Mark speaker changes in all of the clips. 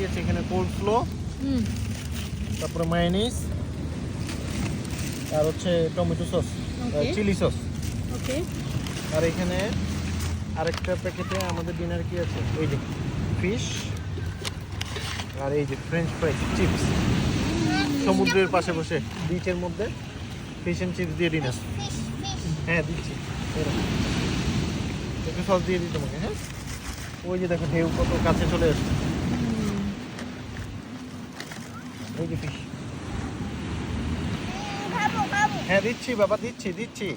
Speaker 1: দিয়েছে এখানে cold slow, তারপরে মায়োনিজ, আর হচ্ছে টমেটো সস, চিলি সস।
Speaker 2: ওকে।
Speaker 1: আর এখানে আরেকটা প্যাকেটে আমাদের ডিনার কি আছে, এই যে ফিশ, আর এই যে ফ্রেঞ্চ ফ্রাইজ চিপস। সমুদ্রের পাশে বসে বিচের মধ্যে ফিশ এন্ড চিপস দিয়ে ডিনার। হ্যাঁ দিচ্ছি, একটু সস দিয়ে দিই তোমাকে। হ্যাঁ, ওই যে দেখো ঢেউ কত কাছে চলে আসছে। এই যে ফিশ। হ্যাঁ দিচ্ছি বাবা, দিচ্ছি দিচ্ছি।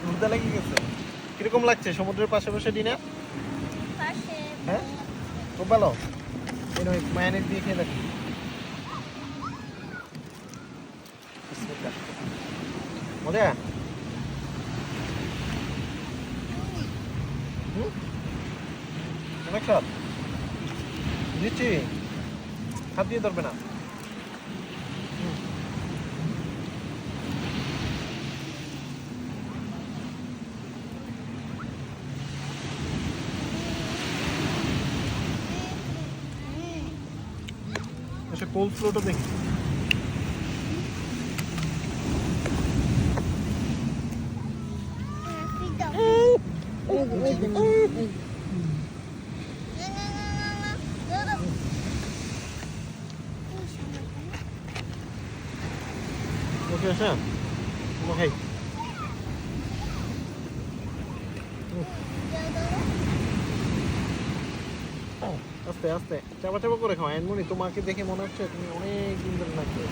Speaker 1: দুধটা লেগে গেছে। কিরকম লাগছে সমুদ্রের পাশে বসে ডিনার? হ্যাঁ খুব ভালো। এই নয় মায়োনিজ দিয়ে খেয়ে দেখো। বিসমিল্লাহ। মজা? অনেক স্বাদ। দিচ্ছি, হাত দিয়ে ধরবে না। আচ্ছা কোল্ড ফ্লোটা দেখি। ওকে আচ্ছা খাই। আস্তে আস্তে চাপা চাপা করে খাও। এমনি তোমাকে দেখে মনে হচ্ছে তুমি অনেক দিন ধরে না খেয়ে।